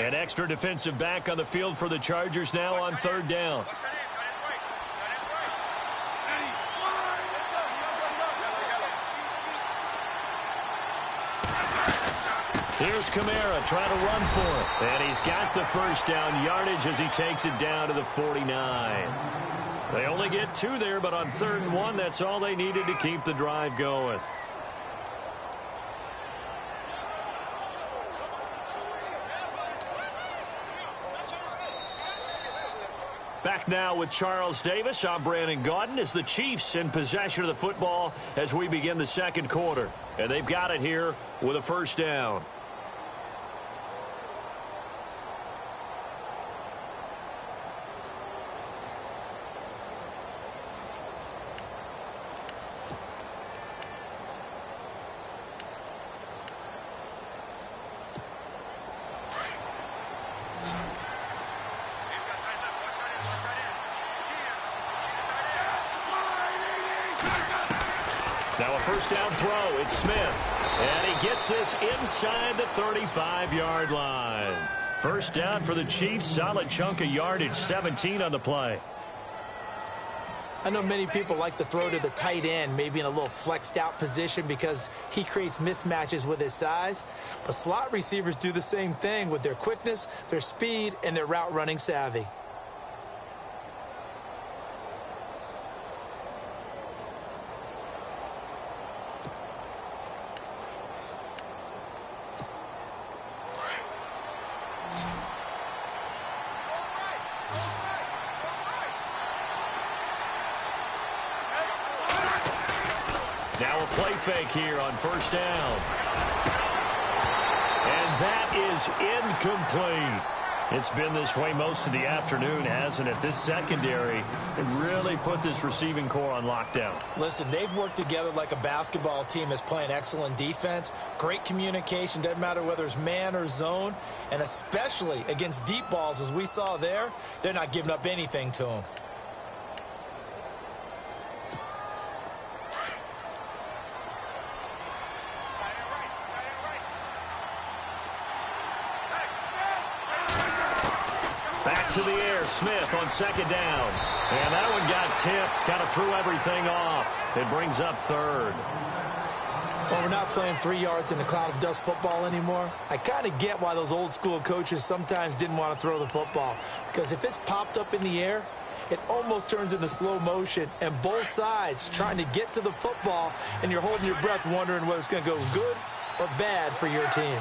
An extra defensive back on the field for the Chargers now on third down. Here's Kamara trying to run for it. And he's got the first down yardage as he takes it down to the 49. They only get 2 there, but on 3rd and 1, that's all they needed to keep the drive going. Back now with Charles Davis. I'm Brandon Gaudin as the Chiefs in possession of the football as we begin the second quarter. And they've got it here with a first down. Now a first down throw. It's Smith. And he gets this inside the 35-yard line. First down for the Chiefs. Solid chunk of yardage. 17 on the play. I know many people like to throw to the tight end, maybe in a little flexed out position because he creates mismatches with his size. But slot receivers do the same thing with their quickness, their speed, and their route running savvy. Now a play fake here on first down. And that is incomplete. It's been this way most of the afternoon, hasn't it? This secondary it really put this receiving core on lockdown. Listen, they've worked together like a basketball team that's playing excellent defense. Great communication, doesn't matter whether it's man or zone. And especially against deep balls, as we saw there, they're not giving up anything to them. To the air, Smith on second down. And that one got tipped, kind of threw everything off. It brings up 3rd. Well, we're not playing 3 yards in the cloud of dust football anymore. I kind of get why those old school coaches sometimes didn't want to throw the football. Because if it's popped up in the air, it almost turns into slow motion. And both sides trying to get to the football, and you're holding your breath wondering whether it's going to go good or bad for your team.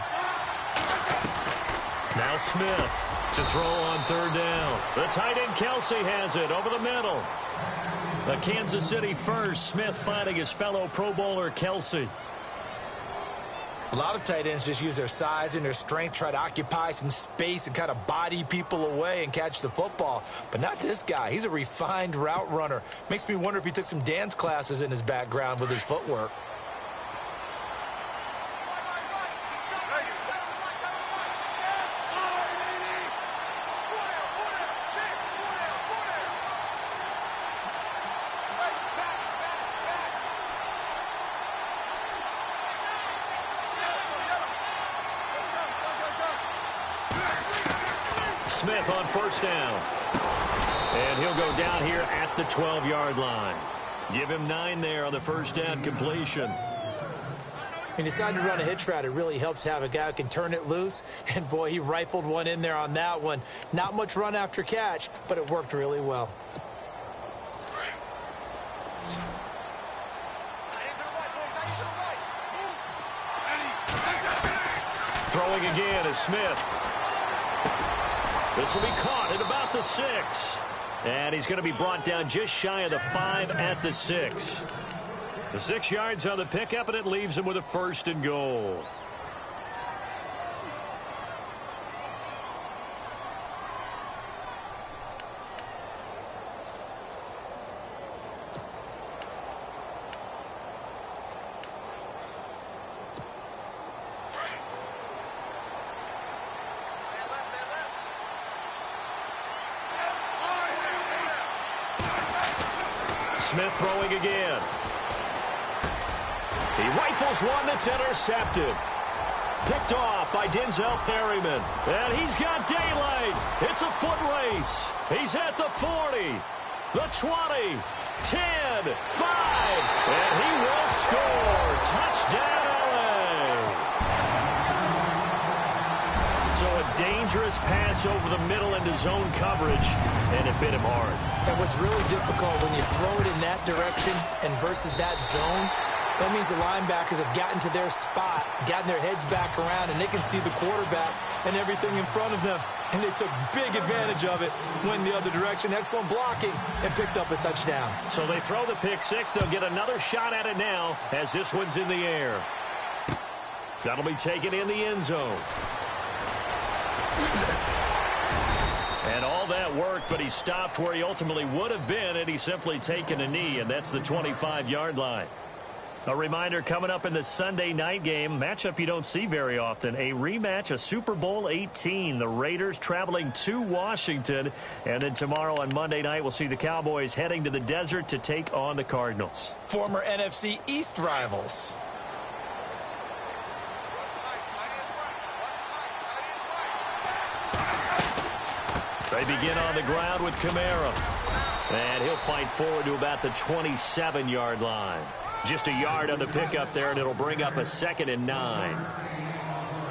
Now Smith to throw on 3rd down. The tight end Kelsey has it over the middle. The Kansas City first. Smith finding his fellow Pro Bowler Kelsey. A lot of tight ends just use their size and their strength, try to occupy some space and kind of body people away and catch the football. But not this guy. He's a refined route runner. Makes me wonder if he took some dance classes in his background with his footwork. Smith on first down. And he'll go down here at the 12-yard line. Give him 9 there on the first down completion. He decided to run a hitch route. It really helps to have a guy who can turn it loose. And, boy, he rifled one in there on that one. Not much run after catch, but it worked really well. Throwing again is Smith. This will be caught at about the 6. And he's going to be brought down just shy of the 5 at the 6. The 6 yards on the pickup, and it leaves him with a 1st and goal. Smith throwing again. He rifles one that's intercepted. Picked off by Denzel Perryman. And he's got daylight. It's a foot race. He's at the 40, the 20, 10, 5. And he will score. Touchdown, LA. So a dangerous pass over the middle into zone coverage, and it bit him hard. And what's really difficult when you throw it in that direction and versus that zone, that means the linebackers have gotten to their spot, gotten their heads back around, and they can see the quarterback and everything in front of them. And they took big advantage of it, went the other direction, excellent blocking, and picked up a touchdown. So they throw the pick six. They'll get another shot at it now as this one's in the air. That'll be taken in the end zone. And all that worked, but he stopped where he ultimately would have been had he simply taken a knee, and that's the 25-yard line. A reminder coming up in the Sunday night game, matchup you don't see very often, a rematch of Super Bowl 18. The Raiders traveling to Washington, and then tomorrow on Monday night we'll see the Cowboys heading to the desert to take on the Cardinals. Former NFC East rivals. They begin on the ground with Kamara. And he'll fight forward to about the 27-yard line. Just a yard on the pickup there, and it'll bring up a 2nd and 9.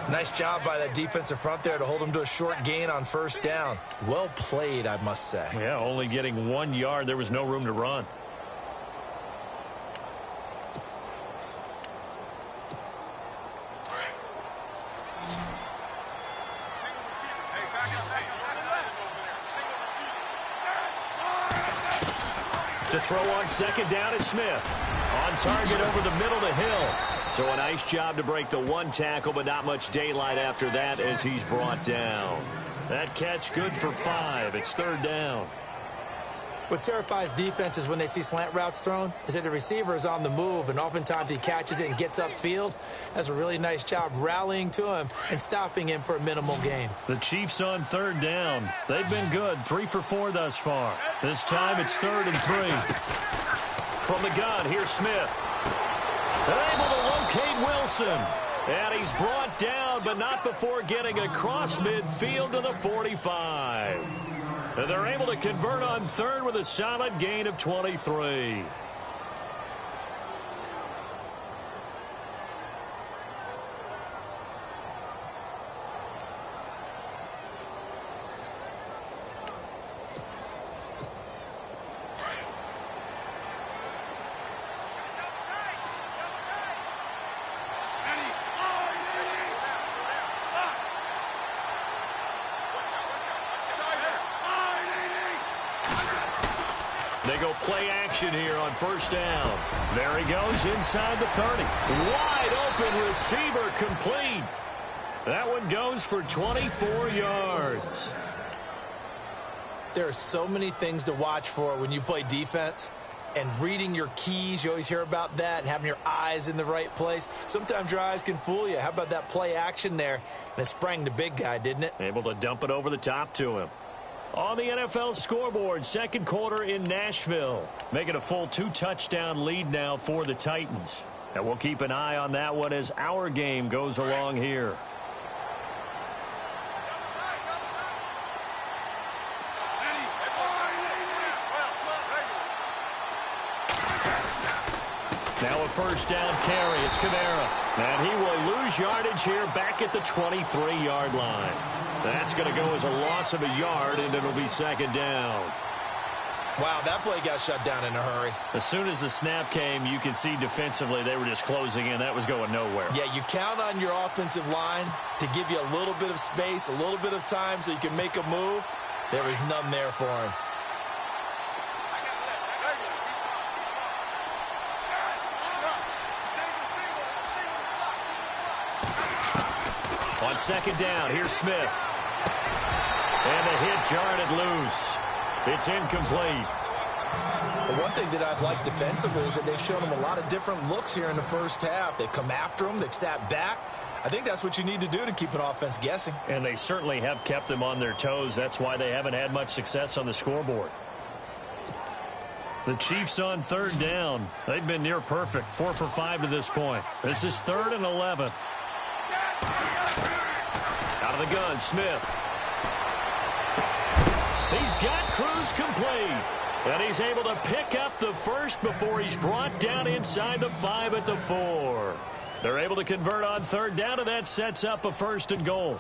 Nice job by that defensive front there to hold him to a short gain on first down. Well played, I must say. Yeah, only getting 1 yard. There was no room to run. To throw on 2nd down is Smith. On target over the middle to Hill. So a nice job to break the one tackle, but not much daylight after that as he's brought down. That catch good for 5. It's 3rd down. What terrifies defenses when they see slant routes thrown is that the receiver is on the move, and oftentimes he catches it and gets upfield. That's a really nice job rallying to him and stopping him for a minimal gain. The Chiefs on 3rd down. They've been good, 3 for 4 thus far. This time it's 3rd and 3. From the gun, here's Smith. Able to locate Wilson. And he's brought down, but not before getting across midfield to the 45. And they're able to convert on 3rd with a solid gain of 23. They go play action here on 1st down. There he goes inside the 30. Wide open receiver complete. That one goes for 24 yards. There are so many things to watch for when you play defense. And reading your keys, you always hear about that, and having your eyes in the right place. Sometimes your eyes can fool you. How about that play action there? And it sprang the big guy, didn't it? Able to dump it over the top to him. On the NFL scoreboard, 2nd quarter in Nashville. Making a full 2-touchdown lead now for the Titans. And we'll keep an eye on that one as our game goes along here. Now a 1st down carry. It's Kamara. And he will lose yardage here back at the 23-yard line. That's going to go as a loss of a yard, and it'll be 2nd down. Wow, that play got shut down in a hurry. As soon as the snap came, you can see defensively they were just closing in. That was going nowhere. Yeah, you count on your offensive line to give you a little bit of space, a little bit of time so you can make a move. There was none there for him. On 2nd down, here's Smith. And the hit jarred it loose. It's incomplete. The one thing that I've liked defensively is that they've shown him a lot of different looks here in the 1st half. They've come after him. They've sat back. I think that's what you need to do to keep an offense guessing. And they certainly have kept them on their toes. That's why they haven't had much success on the scoreboard. The Chiefs on 3rd down. They've been near perfect. 4 for 5 to this point. This is 3rd and 11. Out of the gun, Smith. He's got Cruz complete. And he's able to pick up the first before he's brought down inside the 5 at the 4. They're able to convert on third down, and that sets up a 1st and goal.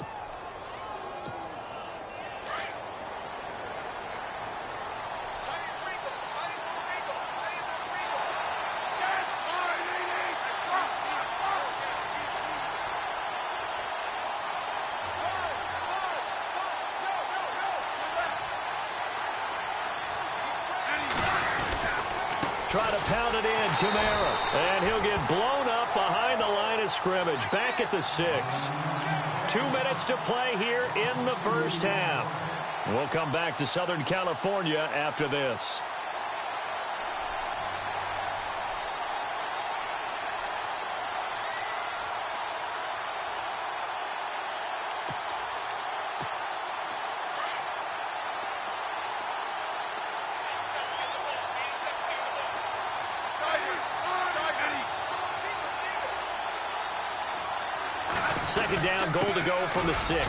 Try to pound it in, Kamara. And he'll get blown up behind the line of scrimmage. Back at the 6. 2 minutes to play here in the first half. We'll come back to Southern California after this. Second down, goal to go from the 6.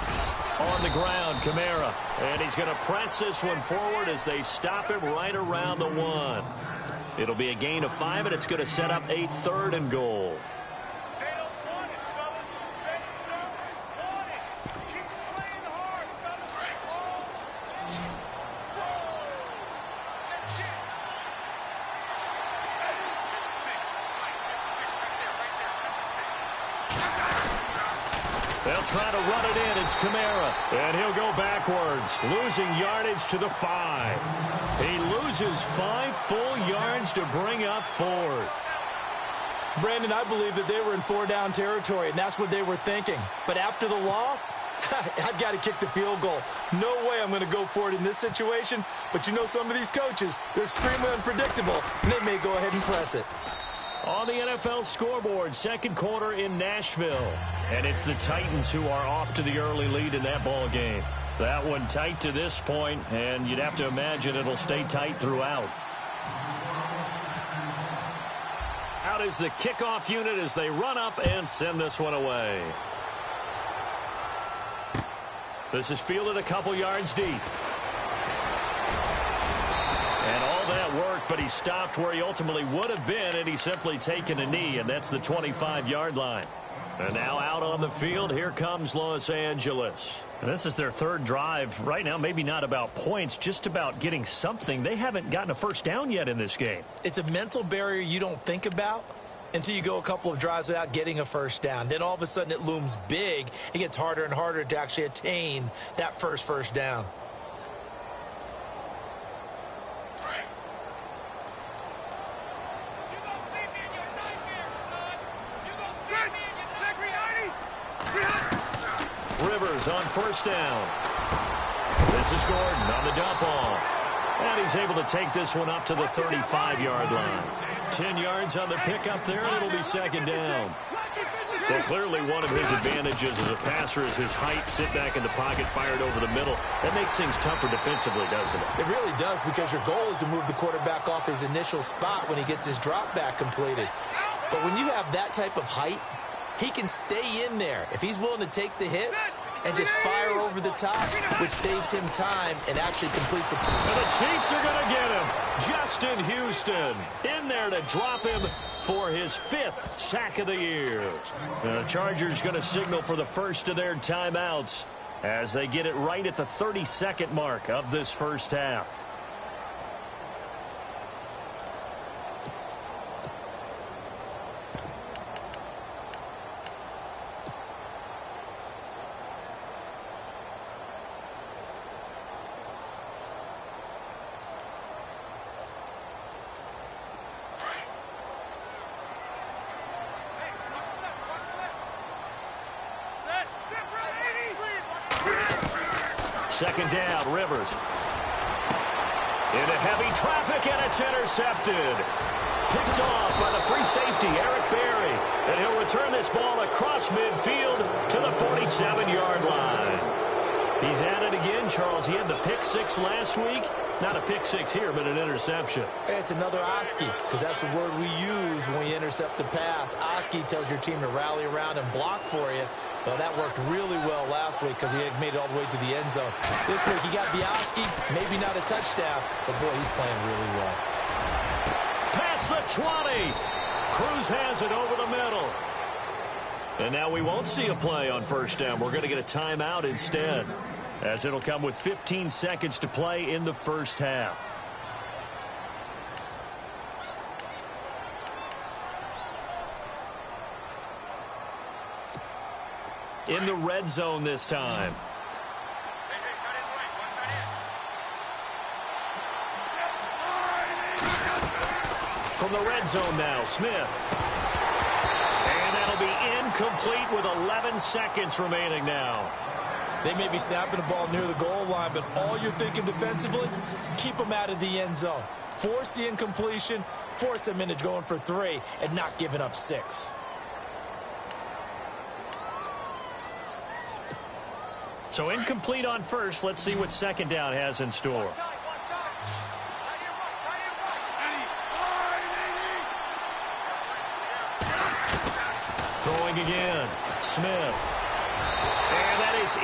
On the ground, Kamara. And he's going to press this one forward as they stop him right around the 1. It'll be a gain of 5, and it's going to set up a 3rd and goal. They'll try to run it in. It's Kamara. And he'll go backwards, losing yardage to the 5. He loses 5 full yards to bring up 4th. Brandon, I believe that they were in 4-down territory, and that's what they were thinking. But after the loss, I've got to kick the field goal. No way I'm going to go for it in this situation. But you know some of these coaches, they're extremely unpredictable, and they may go ahead and press it. On the NFL scoreboard, second quarter in Nashville. And it's the Titans who are off to the early lead in that ball game. That one tight to this point, and you'd have to imagine it'll stay tight throughout. Out is the kickoff unit as they run up and send this one away. This is fielded a couple yards deep. And all that work, but he stopped where he ultimately would have been, and he's simply taken a knee, and that's the 25-yard line. And now out on the field, here comes Los Angeles. And this is their 3rd drive. Right now, maybe not about points, just about getting something. They haven't gotten a first down yet in this game. It's a mental barrier you don't think about until you go a couple of drives without getting a first down. Then all of a sudden it looms big. It gets harder and harder to actually attain that first down. Rivers on first down. This is Gordon on the dump off. And he's able to take this one up to the 35-yard line. 10 yards on the pickup there, and it'll be second down. So clearly one of his advantages as a passer is his height, sit back in the pocket, fired over the middle. That makes things tougher defensively, doesn't it? It really does, because your goal is to move the quarterback off his initial spot when he gets his drop back completed. But when you have that type of height, he can stay in there if he's willing to take the hits and just fire over the top, which saves him time and actually completes a... And the Chiefs are going to get him. Justin Houston in there to drop him for his 5th sack of the year. The Chargers going to signal for the first of their timeouts as they get it right at the 30-second mark of this first half. Second down, Rivers. Into heavy traffic, and it's intercepted. Picked off by the free safety, Eric Berry. And he'll return this ball across midfield to the 47-yard line. He's at it again, Charles. He had the pick six last week. Not a pick six here, but an interception. It's another Oski, because that's the word we use when we intercept the pass. Oski tells your team to rally around and block for you. Well, that worked really well last week because he had made it all the way to the end zone. This week, he got the Oski, maybe not a touchdown, but, boy, he's playing really well. Past the 20. Cruz has it over the middle. And now we won't see a play on first down. We're going to get a timeout instead, as it'll come with 15 seconds to play in the first half. In the red zone this time. From the red zone now, Smith. And that'll be incomplete with 11 seconds remaining now. They may be snapping the ball near the goal line, but all you're thinking defensively, keep them out of the end zone. Force the incompletion, force them into going for 3, and not giving up 6. So incomplete on first. Let's see what second down has in store. Throwing again. Smith. And that is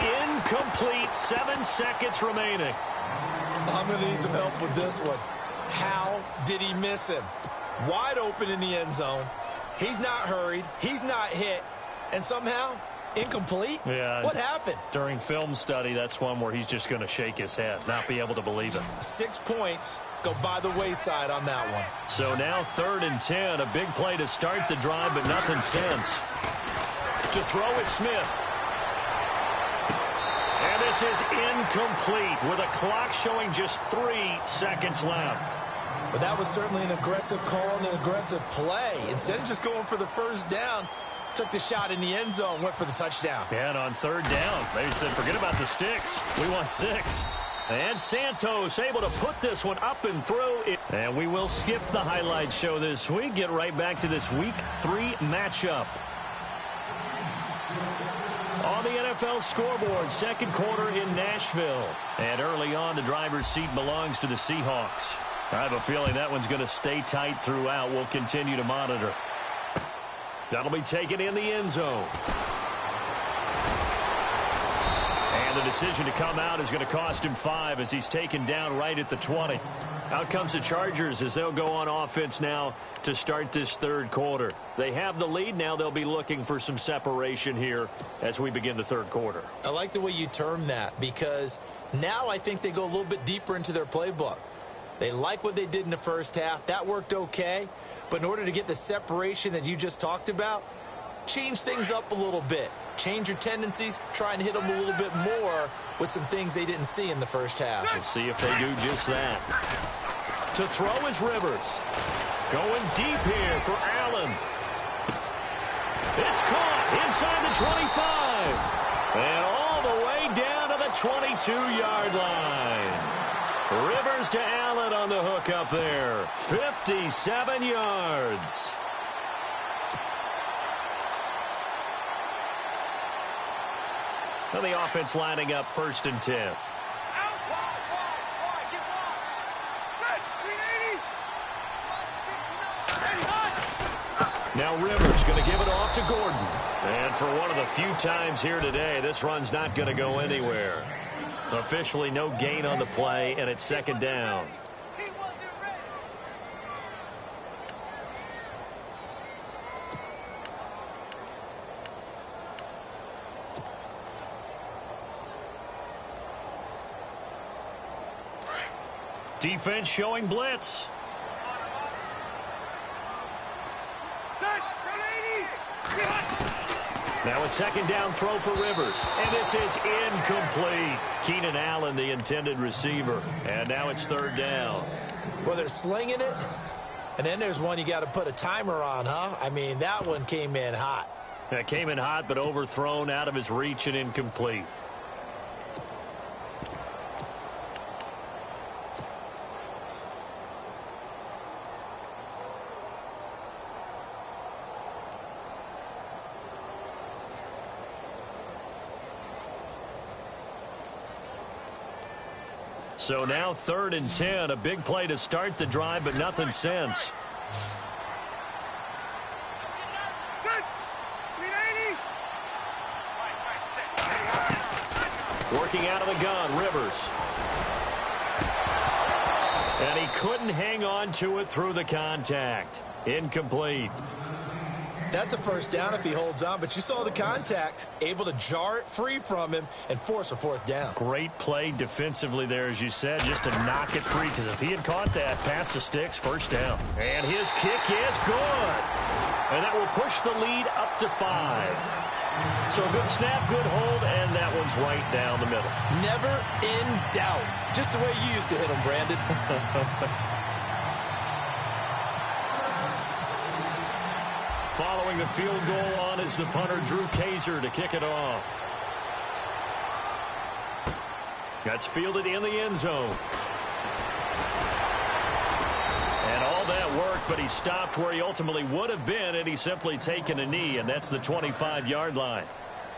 incomplete. 7 seconds remaining. I'm going to need some help with this one. How did he miss him? Wide open in the end zone. He's not hurried. He's not hit. And somehow, incomplete? Yeah. What happened? During film study, that's one where he's just going to shake his head, not be able to believe it. 6 points go by the wayside on that one. So now 3rd and 10. A big play to start the drive, but nothing since. To throw is Smith. And this is incomplete with a clock showing just 3 seconds left. But that was certainly an aggressive call and an aggressive play. Instead of just going for the first down, took the shot in the end zone, went for the touchdown. And on 3rd down, they said, forget about the sticks. We want 6. And Santos able to put this one up and through. And we will skip the highlight show this week. Get right back to this Week 3 matchup. On the NFL scoreboard, second quarter in Nashville. And early on, the driver's seat belongs to the Seahawks. I have a feeling that one's going to stay tight throughout. We'll continue to monitor. That'll be taken in the end zone. And the decision to come out is going to cost him 5 as he's taken down right at the 20. Out comes the Chargers as they'll go on offense now to start this third quarter. They have the lead. Now they'll be looking for some separation here as we begin the third quarter. I like the way you term that because now I think they go a little bit deeper into their playbook. They like what they did in the first half. That worked okay. But in order to get the separation that you just talked about, change things up a little bit. Change your tendencies. Try and hit them a little bit more with some things they didn't see in the first half. We'll see if they do just that. To throw is Rivers. Going deep here for Allen. It's caught inside the 25. And all the way down to the 22-yard line. Rivers to Allen on the hook up there. 57 yards. And the offense lining up 1st and 10. Now Rivers going to give it off to Gordon. And for one of the few times here today, this run's not going to go anywhere. Officially no gain on the play, and it's 2nd down. Defense showing blitz. Now a 2nd down throw for Rivers. And this is incomplete. Keenan Allen, the intended receiver. And now it's 3rd down. Well, they're slinging it. And then there's one you got to put a timer on, huh? I mean, that one came in hot. That came in hot, but overthrown, out of his reach, and incomplete. So now 3rd and 10, a big play to start the drive, but nothing since. Working out of the gun, Rivers. And he couldn't hang on to it through the contact. Incomplete. That's a first down if he holds on, but you saw the contact, able to jar it free from him and force a 4th down. Great play defensively there, as you said, just to knock it free, because if he had caught that, past the sticks, 1st down. And his kick is good. And that will push the lead up to 5. So a good snap, good hold, and that one's right down the middle. Never in doubt. Just the way you used to hit them, Brandon. Following the field goal on is the punter, Drew Kaiser, to kick it off. That's fielded in the end zone. And all that worked, but he stopped where he ultimately would have been, and he's simply taken a knee, and that's the 25-yard line.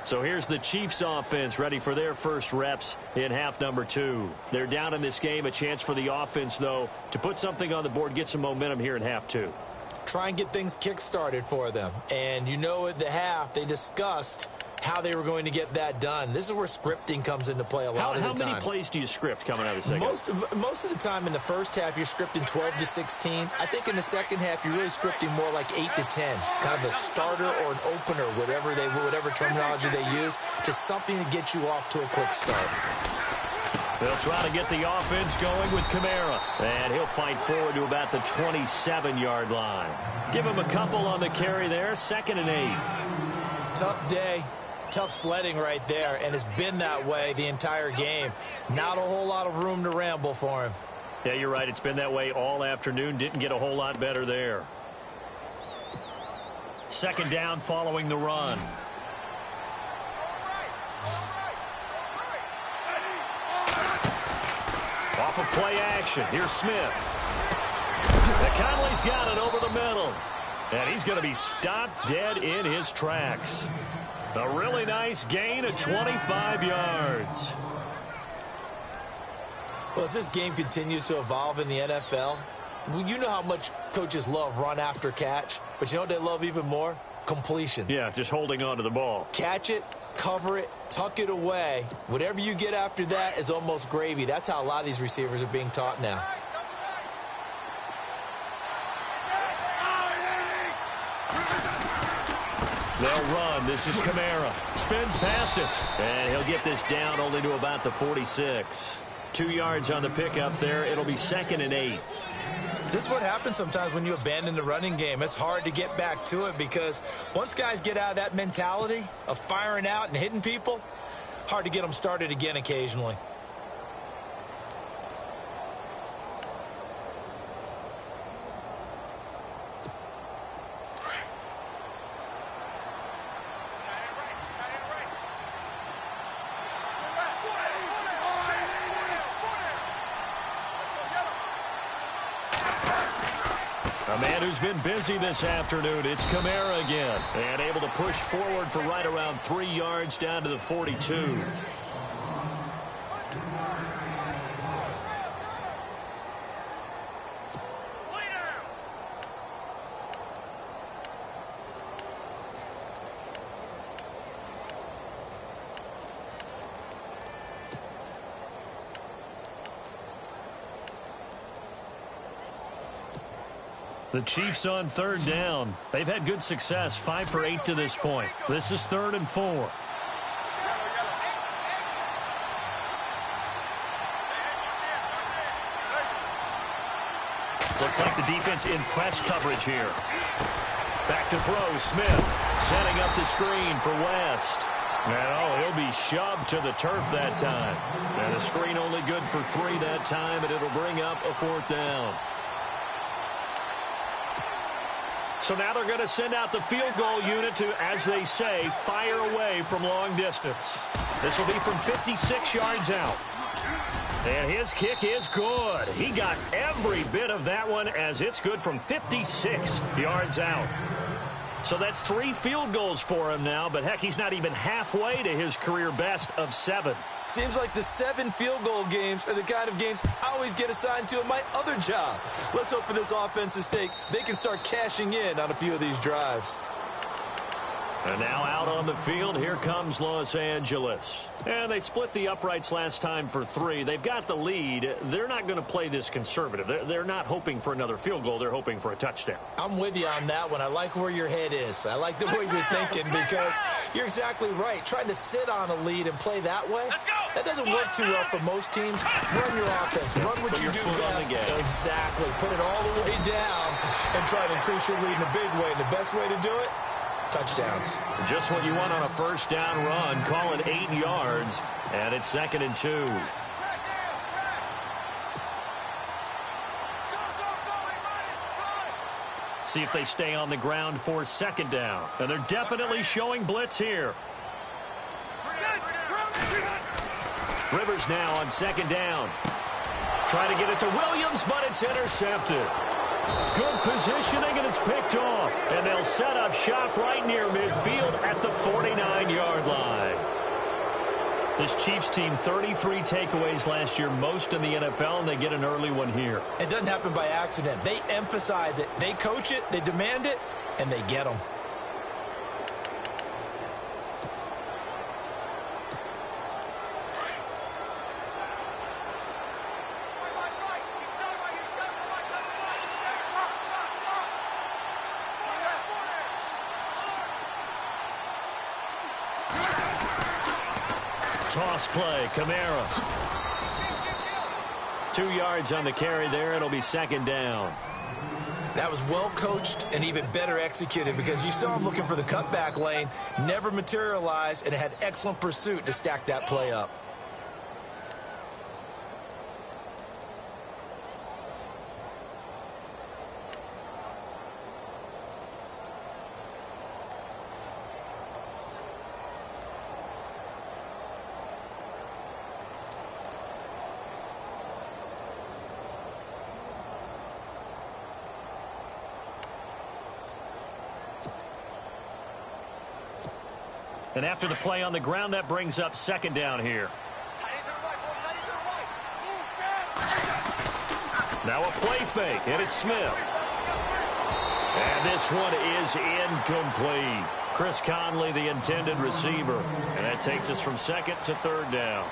So here's the Chiefs offense ready for their first reps in half number 2. They're down in this game. A chance for the offense, though, to put something on the board, get some momentum here in half 2. Try and get things kick-started for them. And you know at the half, they discussed how they were going to get that done. This is where scripting comes into play a lot of the time. How many plays do you script coming out of the second? Most of the time in the first half, you're scripting 12 to 16. I think in the second half, you're really scripting more like 8 to 10. Kind of a starter or an opener, whatever terminology they use, just something to get you off to a quick start. They'll try to get the offense going with Kamara. And he'll fight forward to about the 27-yard line. Give him a couple on the carry there. 2nd and 8. Tough day. Tough sledding right there, and it's been that way the entire game. Not a whole lot of room to ramble for him. Yeah, you're right. It's been that way all afternoon. Didn't get a whole lot better there. 2nd down following the run. Off of play action. Here's Smith. McConley's got it over the middle. And he's going to be stopped dead in his tracks. A really nice gain of 25 yards. Well, as this game continues to evolve in the NFL, you know how much coaches love run after catch, but you know what they love even more? Completions. Yeah, just holding on to the ball. Catch it, cover it, tuck it away. Whatever you get after that is almost gravy. That's how a lot of these receivers are being taught now. They'll run. This is Kamara. Spins past him. And he'll get this down only to about the 46. 2 yards on the pickup there. It'll be 2nd and 8. This is what happens sometimes when you abandon the running game. It's hard to get back to it because once guys get out of that mentality of firing out and hitting people, hard to get them started again occasionally. A man who's been busy this afternoon, it's Kamara again. And able to push forward for right around 3 yards down to the 42. The Chiefs on 3rd down. They've had good success, 5 for 8 to this point. This is 3rd and 4. Looks like the defense in press coverage here. Back to throw, Smith setting up the screen for West. And he'll be shoved to the turf that time. And the screen only good for 3 that time, and it'll bring up a 4th down. So now they're going to send out the field goal unit to, as they say, fire away from long distance. This will be from 56 yards out. And his kick is good. He got every bit of that one as it's good from 56 yards out. So that's 3 field goals for him now, but heck, he's not even halfway to his career best of 7. Seems like the 7 field goal games are the kind of games I always get assigned to in my other job. Let's hope for this offense's sake they can start cashing in on a few of these drives. And now out on the field, here comes Los Angeles. And they split the uprights last time for 3. They've got the lead. They're not going to play this conservative. They're not hoping for another field goal. They're hoping for a touchdown. I'm with you on that one. I like where your head is. I like the way you're thinking because you're exactly right. Trying to sit on a lead and play that way, that doesn't work too well for most teams. Run your offense. Run what you do best. Exactly. Put it all the way down and try to increase your lead in a big way. And the best way to do it? Touchdowns. Just what you want on a first down run. Call it 8 yards, and it's 2nd and 2. See if they stay on the ground for 2nd down. And they're definitely showing blitz here. Rivers now on 2nd down. Trying to get it to Williams, but it's intercepted. Good positioning, and it's picked off. And they'll set up shop right near midfield at the 49-yard line. This Chiefs team, 33 takeaways last year, most in the NFL, and they get an early one here. It doesn't happen by accident. They emphasize it. They coach it, they demand it, and they get them. Toss play, Kamara. 2 yards on the carry there. It'll be 2nd down. That was well coached and even better executed because you saw him looking for the cutback lane, never materialized, and had excellent pursuit to stack that play up. And after the play on the ground, that brings up 2nd down here. Now a play fake, and it's Smith. And this one is incomplete. Chris Conley, the intended receiver. And that takes us from 2nd to 3rd down.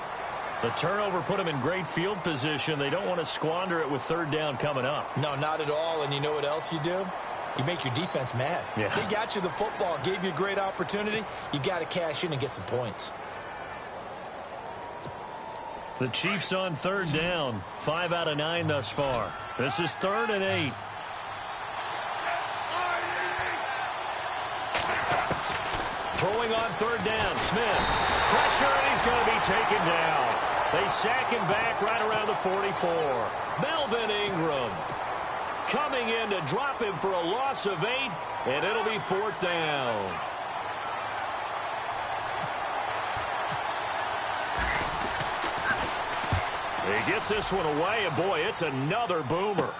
The turnover put them in great field position. They don't want to squander it with 3rd down coming up. No, not at all. And you know what else you do? You make your defense mad. Yeah. They got you the football, gave you a great opportunity. You got to cash in and get some points. The Chiefs on 3rd down. 5 out of 9 thus far. This is 3rd and 8. Throwing on 3rd down. Smith. Pressure, and he's going to be taken down. They sack him back right around the 44. Melvin Ingram coming in to drop him for a loss of 8, and it'll be 4th down. He gets this one away, and boy, it's another boomer.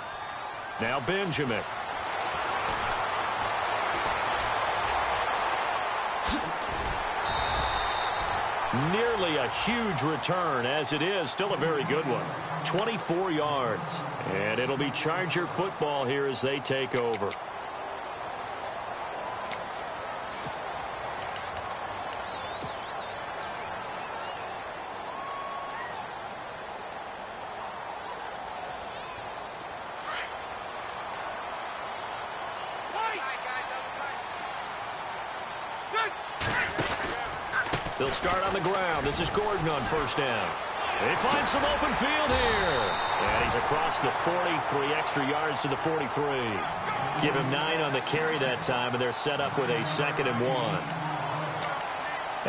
Now Benjamin. Nearly a huge return, as it is still a very good one. 24 yards. And it'll be Charger football here as they take over. They'll start on the ground. This is Gordon on 1st down. They find some open field here. And he's across the 43 extra yards to the 43. Give him 9 on the carry that time, and they're set up with a 2nd and 1.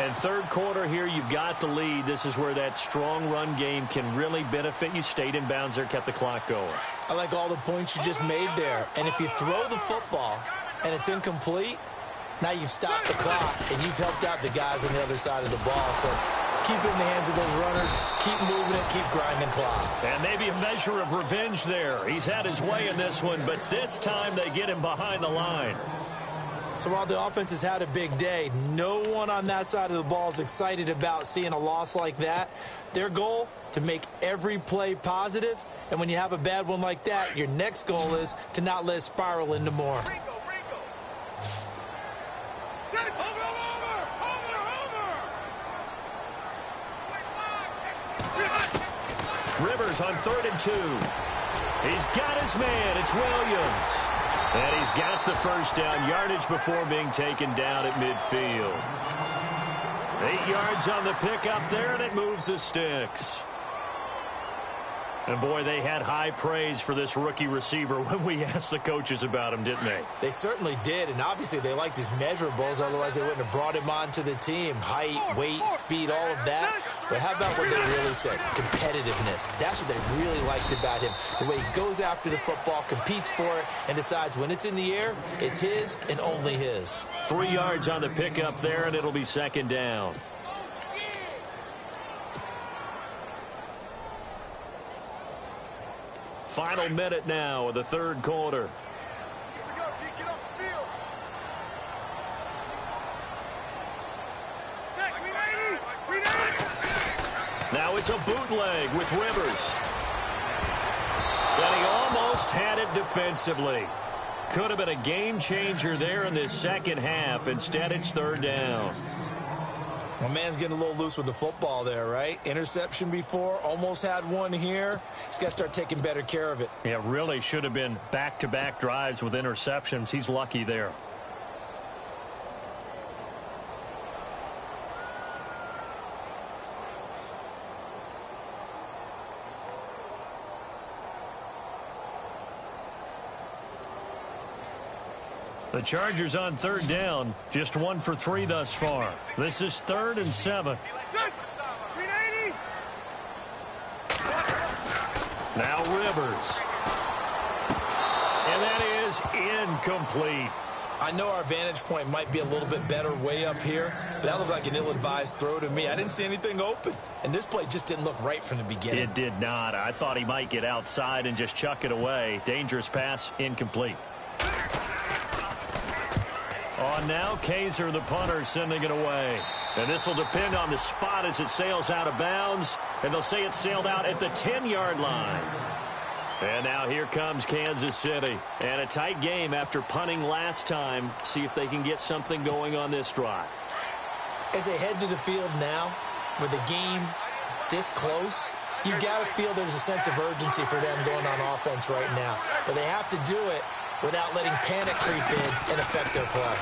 And 3rd quarter here, you've got the lead. This is where that strong run game can really benefit you. Stayed in bounds there, kept the clock going. I like all the points you just made there. And if you throw the football and it's incomplete, now you've stopped the clock and you've helped out the guys on the other side of the ball. So keep it in the hands of those runners. Keep moving it. Keep grinding clock. And maybe a measure of revenge there. He's had his way in this one, but this time they get him behind the line. So while the offense has had a big day, no one on that side of the ball is excited about seeing a loss like that. Their goal, to make every play positive. And when you have a bad one like that, your next goal is to not let it spiral into more. Rivers on 3rd and 2. He's got his man. It's Williams. And he's got the first down yardage before being taken down at midfield. 8 yards on the pickup there, and it moves the sticks. And, boy, they had high praise for this rookie receiver when we asked the coaches about him, didn't they? They certainly did, and obviously they liked his measurables. Otherwise, they wouldn't have brought him onto the team. Height, weight, speed, all of that. But how about what they really said? Competitiveness. That's what they really liked about him. The way he goes after the football, competes for it, and decides when it's in the air, it's his and only his. 3 yards on the pickup there, and it'll be 2nd down. Final minute now of the 3rd quarter. Now it's a bootleg with Rivers. And he almost had it defensively. Could have been a game changer there in this second half. Instead, it's 3rd down. My man's getting a little loose with the football there, right? Interception before, almost had one here. He's got to start taking better care of it. Yeah, really should have been back-to-back drives with interceptions. He's lucky there. The Chargers on 3rd down, just 1 for 3 thus far. This is 3rd and 7. Now Rivers. And that is incomplete. I know our vantage point might be a little bit better way up here, but that looked like an ill-advised throw to me. I didn't see anything open, and this play just didn't look right from the beginning. It did not. I thought he might get outside and just chuck it away. Dangerous pass, incomplete. On now, Kaiser, the punter, sending it away. And this will depend on the spot as it sails out of bounds. And they'll say it sailed out at the 10-yard line. And now here comes Kansas City. And a tight game after punting last time. See if they can get something going on this drive. As they head to the field now, with the game this close, you got to feel there's a sense of urgency for them going on offense right now. But they have to do it without letting panic creep in and affect their play.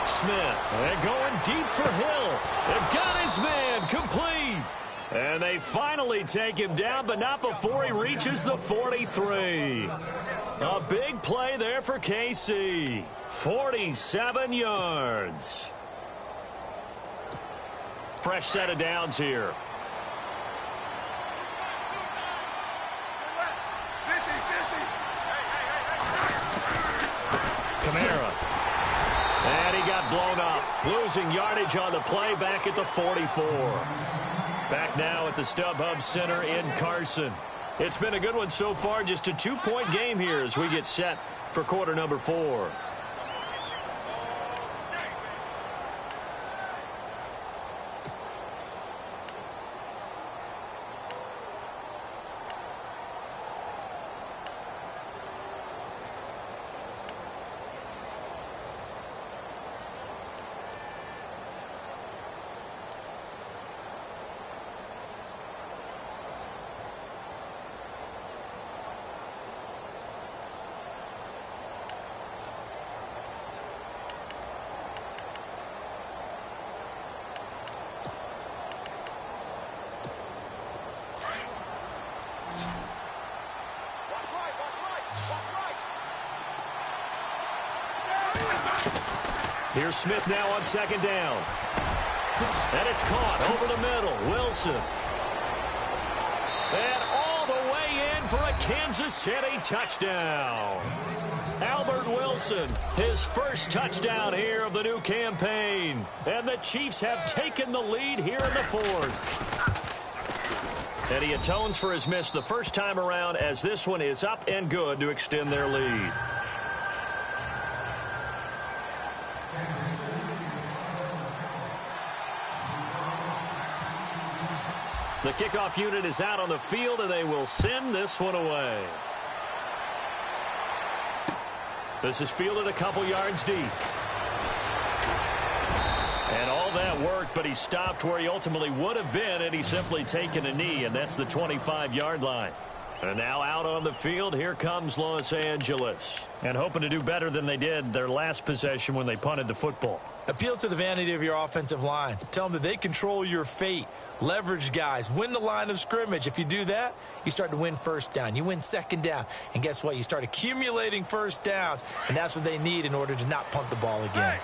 Smith, they're going deep for Hill. They've got his man complete. And they finally take him down, but not before he reaches the 43. A big play there for KC. 47 yards. Fresh set of downs here. Kamara. And he got blown up. Losing yardage on the play back at the 44. Back now at the StubHub Center in Carson. It's been a good one so far. Just a 2-point game here as we get set for quarter number 4. Here's Smith now on 2nd down. And it's caught over the middle. Wilson. And all the way in for a Kansas City touchdown. Albert Wilson, his first touchdown here of the new campaign. And the Chiefs have taken the lead here in the 4th. And he atones for his miss the first time around as this one is up and good to extend their lead. The kickoff unit is out on the field, and they will send this one away. This is fielded a couple yards deep. And all that worked, but he stopped where he ultimately would have been, and he's simply taken a knee, and that's the 25-yard line. And now out on the field, here comes Los Angeles. And hoping to do better than they did their last possession when they punted the football. Appeal to the vanity of your offensive line. Tell them that they control your fate. Leverage guys. Win the line of scrimmage. If you do that, you start to win first down. You win second down. And guess what? You start accumulating first downs. And that's what they need in order to not punt the ball again.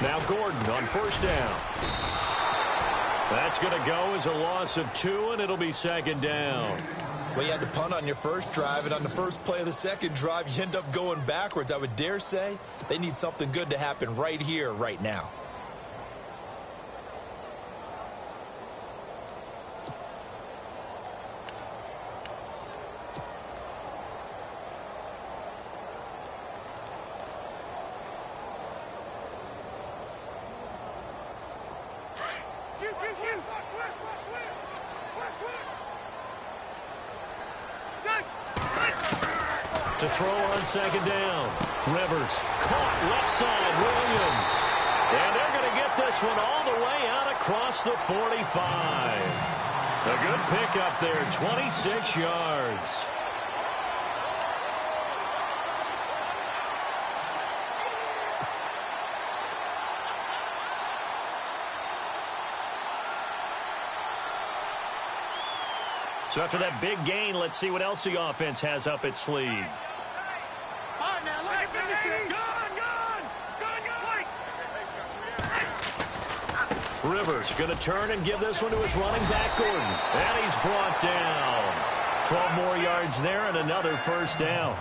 Now Gordon on first down. That's going to go as a loss of 2, and it'll be second down. Well, you had to punt on your first drive, and on the first play of the second drive, you end up going backwards. I would dare say they need something good to happen right here, right now. To throw on second down. Rivers caught left side. Williams. And they're going to get this one all the way out across the 45. A good pickup there, 26 yards. So after that big gain, let's see what else the offense has up its sleeve. Rivers going to turn and give this one to his running back, Gordon. And he's brought down. 12 more yards there and another first down.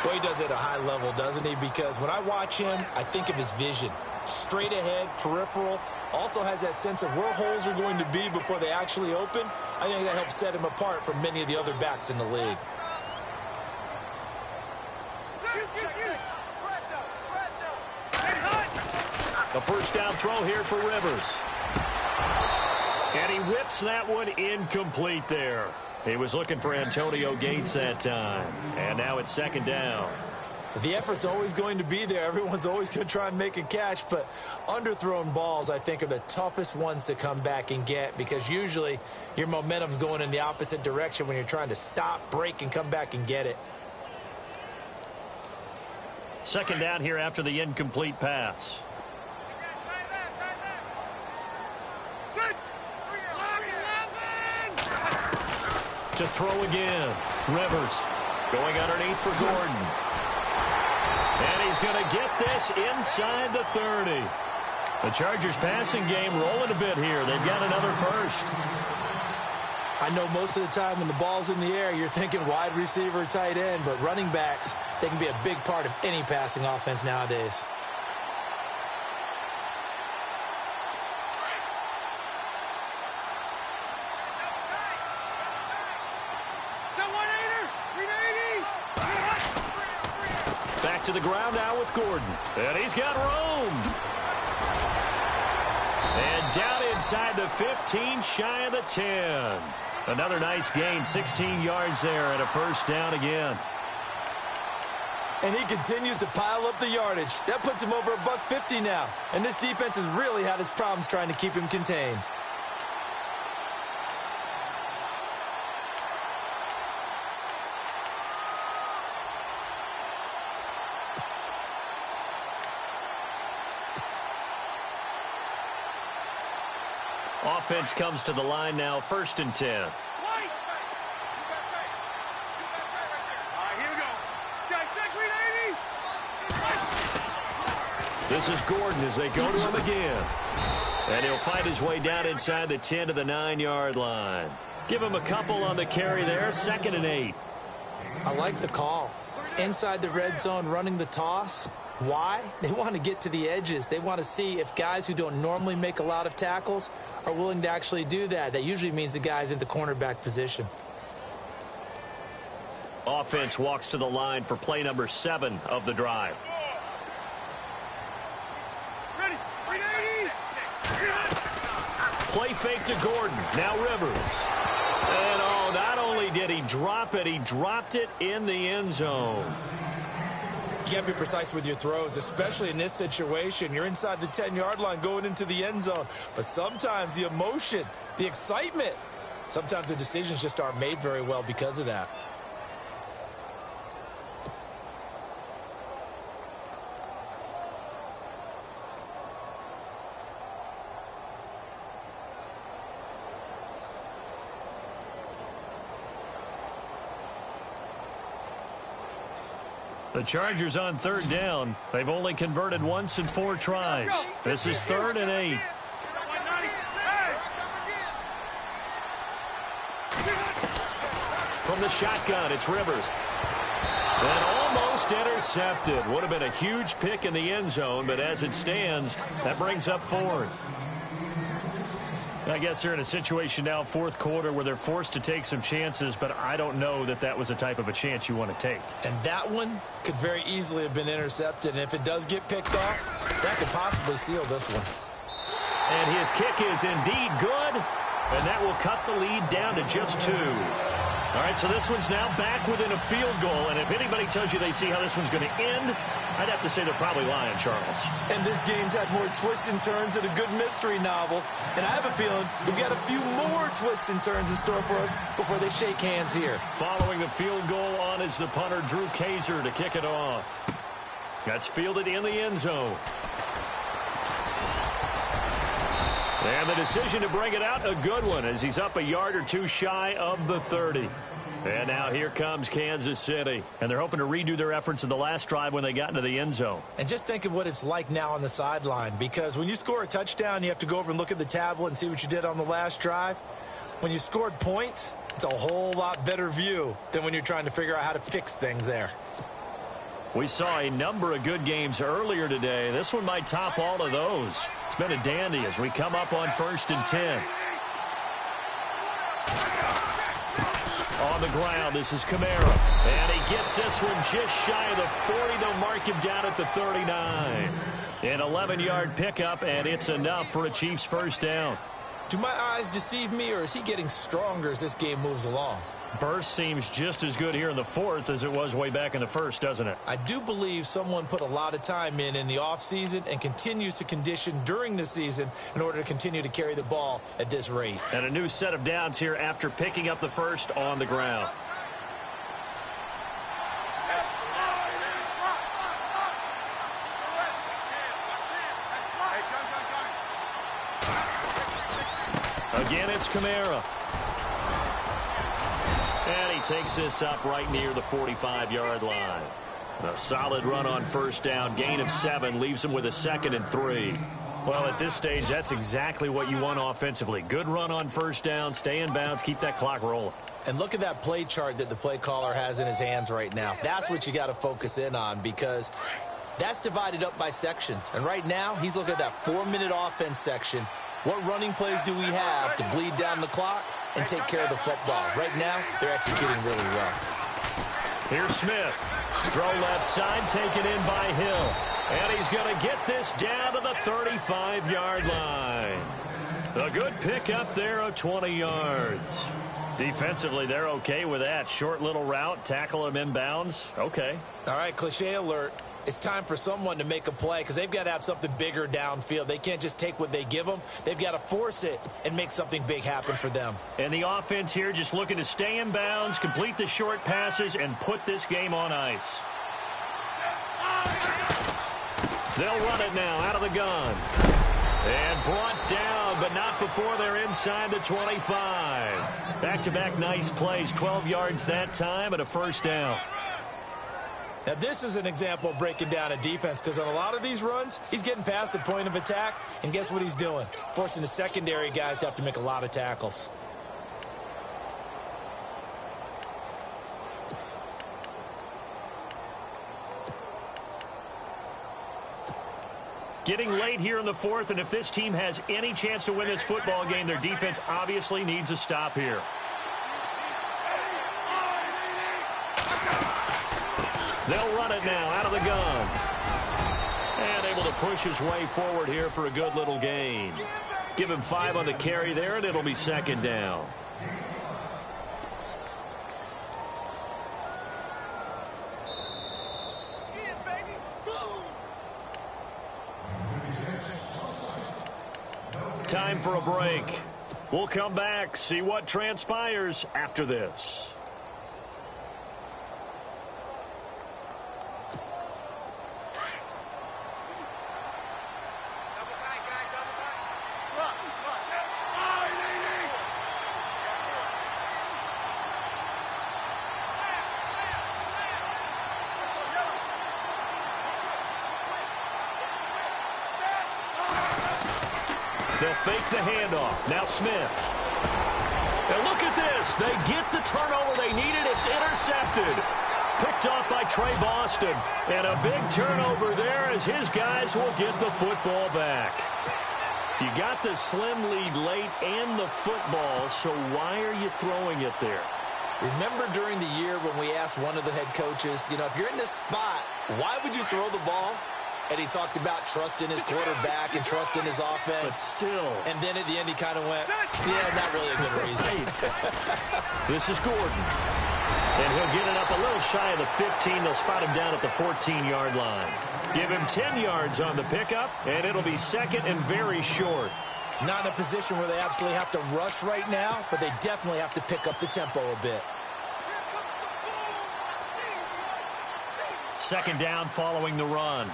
Well, he does it at a high level, doesn't he? Because when I watch him, I think of his vision. Straight ahead, peripheral. Also has that sense of where holes are going to be before they actually open. I think that helps set him apart from many of the other backs in the league. A first down throw here for Rivers. And he whips that one incomplete there. He was looking for Antonio Gates that time. And now it's second down. The effort's always going to be there. Everyone's always going to try and make a catch, but underthrown balls, I think, are the toughest ones to come back and get because usually your momentum's going in the opposite direction when you're trying to stop, break, and come back and get it. Second down here after the incomplete pass. To throw again. Rivers going underneath for Gordon. And he's going to get this inside the 30. The Chargers passing game rolling a bit here. They've got another first. I know most of the time when the ball's in the air, you're thinking wide receiver, tight end, but running backs, they can be a big part of any passing offense nowadays. Back to the ground now with Gordon. And he's got room. And down inside the 15, shy of the 10. Another nice gain, 16 yards there and a first down again. And he continues to pile up the yardage. That puts him over $150 now. And this defense has really had its problems trying to keep him contained. Offense comes to the line now, 1st and 10. This is Gordon as they go to him again. And he'll find his way down inside the 10 to the 9-yard line. Give him a couple on the carry there, 2nd and 8. I like the call. Inside the red zone, running the toss. Why? They want to get to the edges. They want to see if guys who don't normally make a lot of tackles are willing to actually do that. That usually means the guy's in the cornerback position. Offense walks to the line for play number 7 of the drive. Play fake to Gordon. Now Rivers. And oh, not only did he drop it, he dropped it in the end zone. You can't be precise with your throws, especially in this situation. You're inside the 10-yard line going into the end zone. But sometimes the emotion, the excitement, sometimes the decisions just aren't made very well because of that. The Chargers on third down. They've only converted once in 4 tries. This is 3rd and 8. From the shotgun, it's Rivers. And almost intercepted. Would have been a huge pick in the end zone, but as it stands, that brings up 4th. I guess they're in a situation now, 4th quarter, where they're forced to take some chances, but I don't know that that was the type of a chance you want to take. And that one could very easily have been intercepted. And if it does get picked off, that could possibly seal this one. And his kick is indeed good, and that will cut the lead down to just 2. All right, so this one's now back within a field goal, and if anybody tells you they see how this one's going to end, I'd have to say they're probably lying, Charles. And this game's had more twists and turns than a good mystery novel. And I have a feeling we've got a few more twists and turns in store for us before they shake hands here. Following the field goal on is the punter, Drew Kaiser, to kick it off. That's fielded in the end zone. And the decision to bring it out, a good one, as he's up a yard or 2 shy of the 30. And now here comes Kansas City. And they're hoping to redo their efforts in the last drive when they got into the end zone. And just think of what it's like now on the sideline, because when you score a touchdown, you have to go over and look at the tablet and see what you did on the last drive. When you scored points, it's a whole lot better view than when you're trying to figure out how to fix things there. We saw a number of good games earlier today. This one might top all of those. It's been a dandy as we come up on 1st and 10. On the ground, this is Kamara. And he gets this one just shy of the 40. They'll mark him down at the 39. An 11-yard pickup, and it's enough for a Chiefs first down. Do my eyes deceive me, or is he getting stronger as this game moves along? Burst seems just as good here in the 4th as it was way back in the 1st, doesn't it? I do believe someone put a lot of time in the offseason and continues to condition during the season in order to continue to carry the ball at this rate. And a new set of downs here after picking up the 1st on the ground. Again, it's Kamara. And he takes this up right near the 45-yard line. A solid run on first down. Gain of 7 leaves him with a 2nd and 3. Well, at this stage, that's exactly what you want offensively. Good run on first down. Stay in bounds. Keep that clock rolling. And look at that play chart that the play caller has in his hands right now. That's what you got to focus in on, because that's divided up by sections. And right now, he's looking at that 4-minute offense section. What running plays do we have to bleed down the clock and take care of the football? Right now, they're executing really well. Here's Smith. Throw left side, taken in by Hill. And he's going to get this down to the 35-yard line. A good pickup there of 20 yards. Defensively, they're okay with that. Short little route, tackle him inbounds. Okay. All right, cliche alert. It's time for someone to make a play, because they've got to have something bigger downfield. They can't just take what they give them. They've got to force it and make something big happen for them. And the offense here just looking to stay in bounds, complete the short passes, and put this game on ice. They'll run it now out of the gun. And brought down, but not before they're inside the 25. Back-to-back nice plays, 12 yards that time and a first down. Now, this is an example of breaking down a defense, because on a lot of these runs, he's getting past the point of attack, and guess what he's doing? Forcing the secondary guys to have to make a lot of tackles. Getting late here in the 4th, and if this team has any chance to win this football game, their defense obviously needs a stop here. They'll run it now out of the gun. And able to push his way forward here for a good little gain. Give him 5 on the carry there, and it'll be second down. Time for a break. We'll come back, see what transpires after this. They'll fake the handoff. Now Smith. And look at this. They get the turnover they needed. It's intercepted. Picked off by Trey Boston. And a big turnover there as his guys will get the football back. You got the slim lead late and the football, so why are you throwing it there? Remember during the year when we asked one of the head coaches, you know, if you're in this spot, why would you throw the ball? And he talked about trusting his quarterback and trusting his offense. But still. And then at the end he kind of went, yeah, not really a good reason. This is Gordon. And he'll get it up a little shy of the 15. They'll spot him down at the 14-yard line. Give him 10 yards on the pickup, and it'll be second and very short. Not in a position where they absolutely have to rush right now, but they definitely have to pick up the tempo a bit. Second down following the run.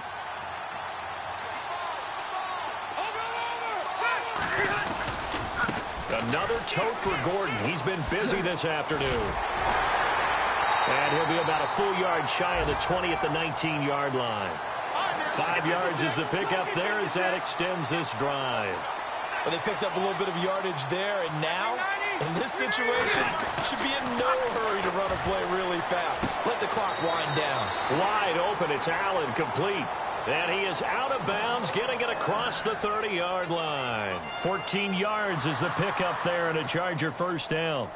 Another tote for Gordon. He's been busy this afternoon. And he'll be about a full yard shy of the 20 at the 19-yard line. 5 yards is the pickup there as that extends this drive. Well, they picked up a little bit of yardage there, and now, in this situation, should be in no hurry to run a play really fast. Let the clock wind down. Wide open. It's Allen, complete. And he is out of bounds, getting it across the 30-yard line. 14 yards is the pickup there, and a Charger first down.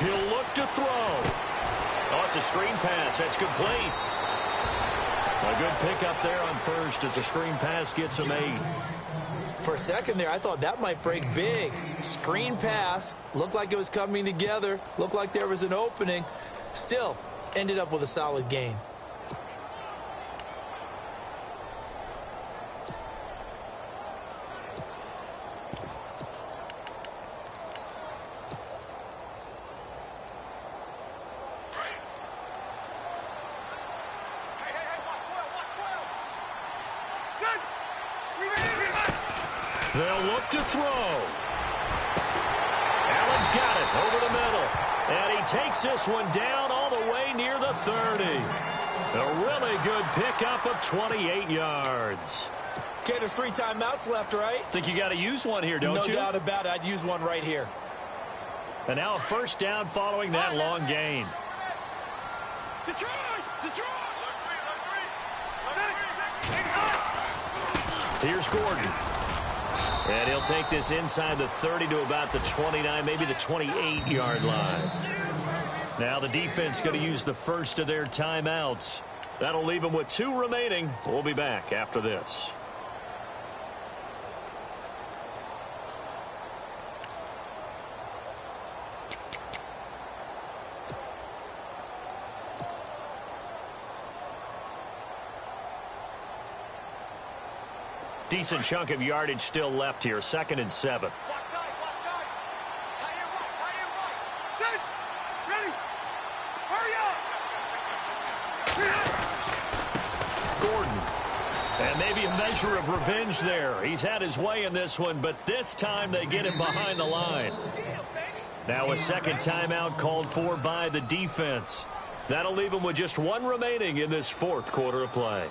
He'll look to throw. Oh, it's a screen pass. That's complete. A good pickup there on first as a screen pass gets him 8. For a second there, I thought that might break big. Screen pass. Looked like it was coming together. Looked like there was an opening. Still, ended up with a solid gain. They'll look to throw. Allen's got it over the middle. And he takes this one down all the way near the 30. A really good pickup of 28 yards. Okay, there's 3 timeouts left, right? Think you got to use one here, don't you? No doubt about it. I'd use one right here. And now a first down following that long gain. Detroit! Here's Gordon. And he'll take this inside the 30 to about the 29, maybe the 28-yard line. Now the defense going to use the first of their timeouts. That'll leave them with 2 remaining. We'll be back after this. Decent chunk of yardage still left here. 2nd and 7. Gordon. And maybe a measure of revenge there. He's had his way in this one, but this time they get him behind the line. Now a second timeout called for by the defense. That'll leave him with just 1 remaining in this 4th quarter of play.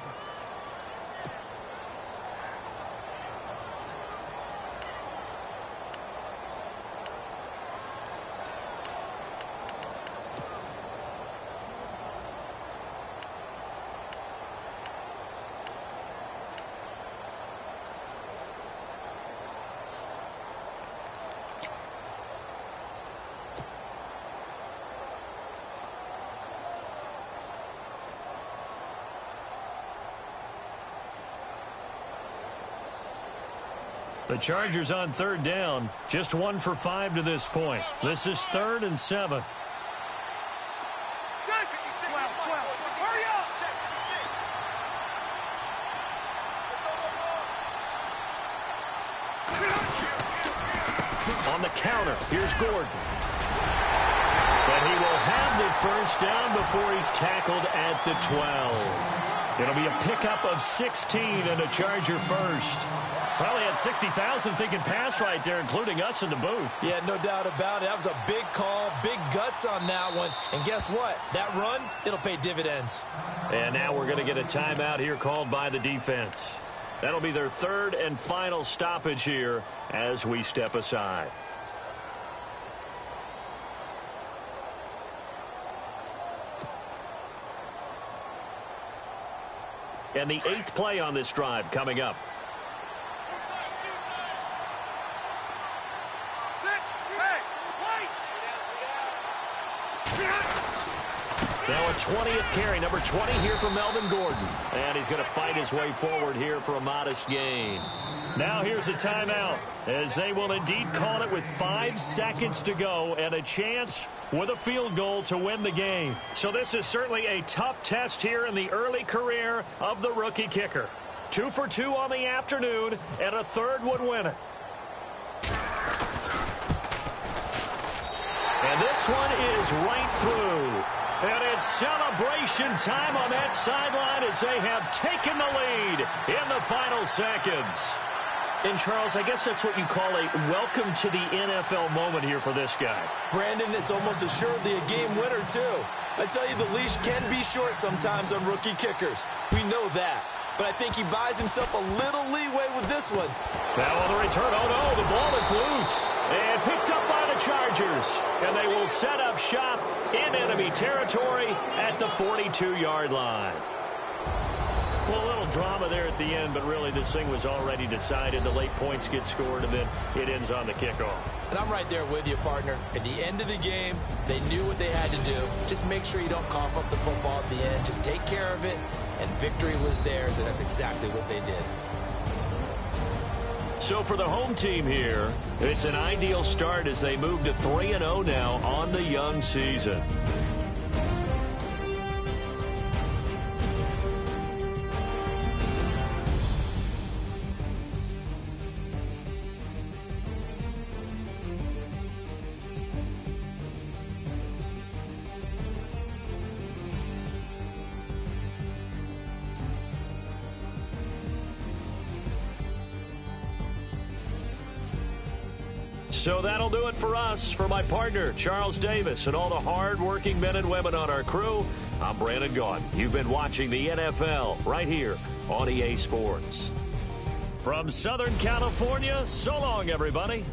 The Chargers on third down, just 1 for 5 to this point. This is 3rd and 7. Hurry up! On the counter, here's Gordon. And he will have the first down before he's tackled at the 12. It'll be a pickup of 16 and a Charger first. Probably had 60,000 thinking pass right there, including us in the booth. Yeah, no doubt about it. That was a big call, big guts on that one. And guess what? That run, it'll pay dividends. And now we're going to get a timeout here called by the defense. That'll be their 3rd and final stoppage here as we step aside. And the 8th play on this drive coming up. Now a 20th carry, number 20 here for Melvin Gordon. And he's going to fight his way forward here for a modest gain. Now here's a timeout, as they will indeed call it with 5 seconds to go and a chance with a field goal to win the game. So this is certainly a tough test here in the early career of the rookie kicker. 2 for 2 on the afternoon, and a 3rd would win it. And this one is right through. And it's celebration time on that sideline as they have taken the lead in the final seconds. And, Charles, I guess that's what you call a welcome to the NFL moment here for this guy. Brandon, it's almost assuredly a game winner, too. I tell you, the leash can be short sometimes on rookie kickers. We know that. But I think he buys himself a little leeway with this one. Now on the return, oh no, the ball is loose. And picked up by the Chargers. And they will set up shop in enemy territory at the 42-yard line. Well, a little drama there at the end, but really this thing was already decided. The late points get scored, and then it ends on the kickoff. And I'm right there with you, partner. At the end of the game, they knew what they had to do. Just make sure you don't cough up the football at the end. Just take care of it, and victory was theirs, and that's exactly what they did. So for the home team here, it's an ideal start as they move to 3-0 now on the young season. So that'll do it for us. For my partner, Charles Davis, and all the hard-working men and women on our crew, I'm Brandon Gaudin. You've been watching the NFL right here on EA Sports. From Southern California, so long, everybody.